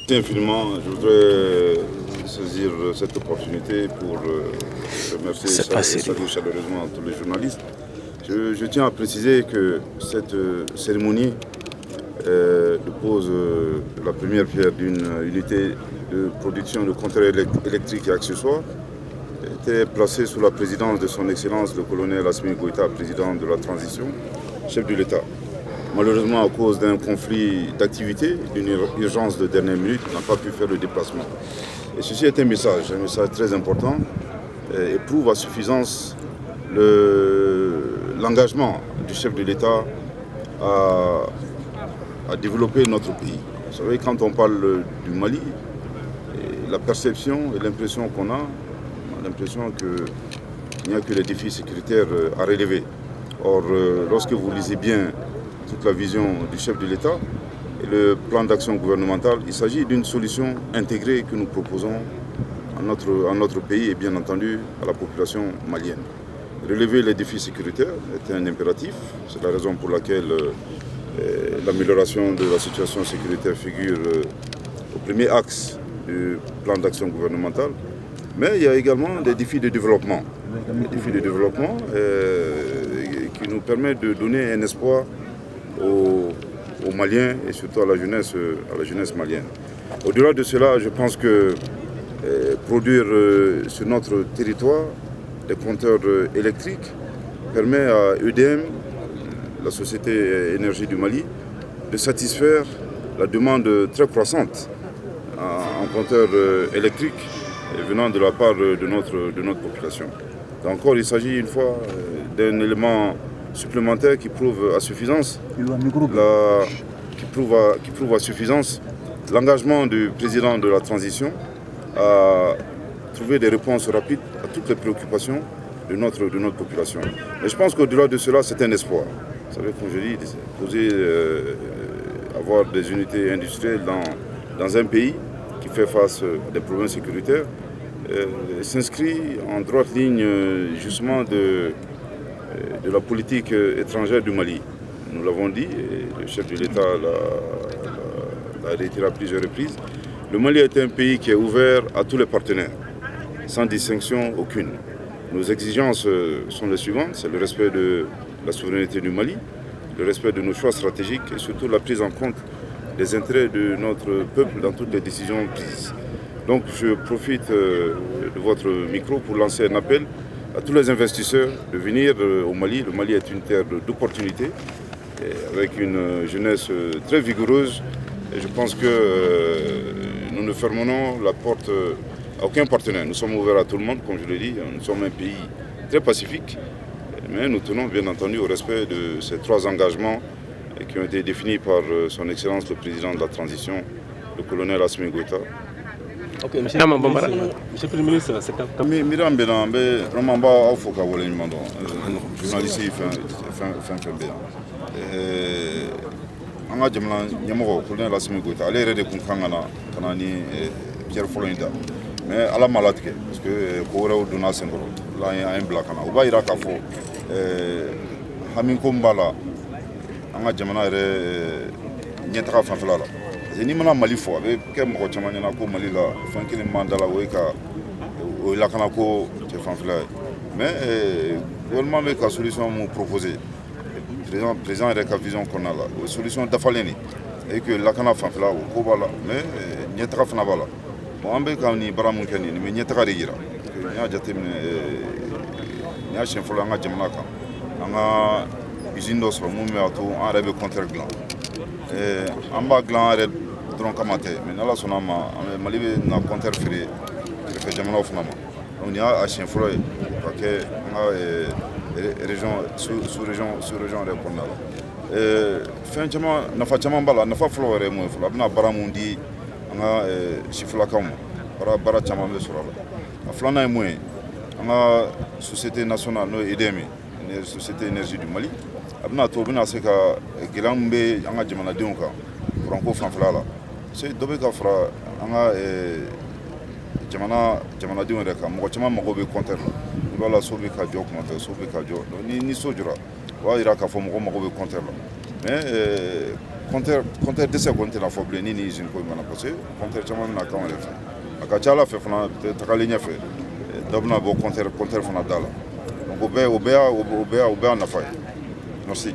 Infiniment, je voudrais saisir cette opportunité pour remercier et saluer chaleureusement tous les journalistes. Je tiens à préciser que cette cérémonie dépose la première pierre d'une unité de production de compteurs électriques et accessoires. Était placée sous la présidence de son Excellence le colonel Assimi Goïta, président de la transition, chef de l'État. Malheureusement, à cause d'un conflit d'activité, d'une urgence de dernière minute, n'a pas pu faire le déplacement. Et ceci est un message très important, et prouve à suffisance l'engagement du chef de l'État à développer notre pays. Vous savez, quand on parle du Mali, la perception et l'impression qu'on a, on a l'impression qu'il n'y a que les défis sécuritaires à relever. Or, lorsque vous lisez bien toute la vision du chef de l'État et le plan d'action gouvernemental, il s'agit d'une solution intégrée que nous proposons à notre pays et bien entendu à la population malienne. Relever les défis sécuritaires est un impératif, c'est la raison pour laquelle l'amélioration de la situation sécuritaire figure au premier axe du plan d'action gouvernemental. Mais il y a également des défis de développement. Des défis de développement qui nous permettent de donner un espoir aux Maliens et surtout à la jeunesse malienne. Au-delà de cela, je pense que produire sur notre territoire des compteurs électriques permet à EDM, la Société Énergie du Mali, de satisfaire la demande très croissante en compteurs électriques venant de la part de notre population. Donc encore, il s'agit une fois d'un élément supplémentaire qui prouve à suffisance l'engagement du président de la transition à trouver des réponses rapides à toutes les préoccupations de notre population. Mais je pense qu'au-delà de cela, c'est un espoir. Vous savez, comme je dis, avoir des unités industrielles dans un pays qui fait face à des problèmes sécuritaires s'inscrit en droite ligne justement de la politique étrangère du Mali. Nous l'avons dit, et le chef de l'État l'a réitéré à plusieurs reprises. Le Mali est un pays qui est ouvert à tous les partenaires, sans distinction aucune. Nos exigences sont les suivantes, c'est le respect de la souveraineté du Mali, le respect de nos choix stratégiques et surtout la prise en compte des intérêts de notre peuple dans toutes les décisions prises. Donc je profite de votre micro pour lancer un appel à tous les investisseurs de venir au Mali. Le Mali est une terre d'opportunités, avec une jeunesse très vigoureuse. Et je pense que nous ne fermerons la porte à aucun partenaire. Nous sommes ouverts à tout le monde, comme je l'ai dit. Nous sommes un pays très pacifique, mais nous tenons bien entendu au respect de ces trois engagements qui ont été définis par son Excellence le Président de la Transition, le colonel Assimi Goïta. Ok, monsieur le Premier ministre, c'est quand même... Miram Bélan, vraiment, il faut qu'on ait un journaliste qui fait bien. An ka jamana ɲɛmɔgɔ kolonɛl Assimi Goïta ale yɛrɛ de kun kan ka na ni pierre fɔlɔ in da mais ala ma latigɛ parce que ko wɛrɛw donna senkɔrɔ la an ye bila ka na o b'a yira k'a fɔ hami ko min b'a la an ka jamana yɛrɛ ɲɛtaga fanfɛla la parce que n'i mana Mali fɔ a bɛ kɛ mɔgɔ caman ɲɛna ko Mali la fɛn kelen m'an da la o ye lakana ko cɛ fanfɛla ye mais gouvernement bɛ ka solution mun proposer président yɛrɛ ka vision kɔnɔna la o solution dafalen de et que lakana fanfɛla o ko b'a la mais ɲɛtaga fana b'a la bon an bɛ ka nin baara mun kɛ nin bɛ ɲɛtaga de yira n'i y'a jateminɛ n'i y'a siɲɛ fɔlɔ an ka jamana kan an ka usine dɔ sɔrɔ mun bɛ a to an yɛrɛ bɛ compteur dilan an b'a dilan an yɛrɛ dɔrɔn kama tɛ mais n'ala sɔnna a ma Mali bɛ na compteur feere kɛrɛfɛ jamanaw fana ma donc nin y'a siɲɛ fɔlɔ ye ka kɛ an ka région sous-région yɛrɛ kɔnɔna la fɛn caman nafa caman b'a la nafa fɔlɔ yɛrɛ ye mun ye fɔlɔ a bɛna baara mun di an ka sifilakaw ma baara caman bɛ sɔrɔ a la a filanan ye mun ye an ka société nationale n'o ye EDM ye Société Énergie du Mali a bɛna to o bɛna se ka gɛlɛya min bɛ an ka jamanadenw kan kuranko fanfɛla la dɔ bɛ ka fara an ka jamanadenw yɛrɛ kan mɔgɔ caman mago bɛ compteur la i b'a la so bɛ ka jɔ kuma bɛɛ so bɛ ka jɔ donc ni so jɔra o b'a jira k'a fɔ mɔgɔ mago bɛ compteur la mais compteur dɛsɛ kɔni tɛna fɔ bilen ni usine ko in banna parce que compteur caman bɛna k'anw yɛrɛ fɛ a ka ca ala fɛ fana tagalen ɲɛfɛ dɔ bɛna bɔ compteur fana da la donc o bɛɛ y'a nafa ye merci.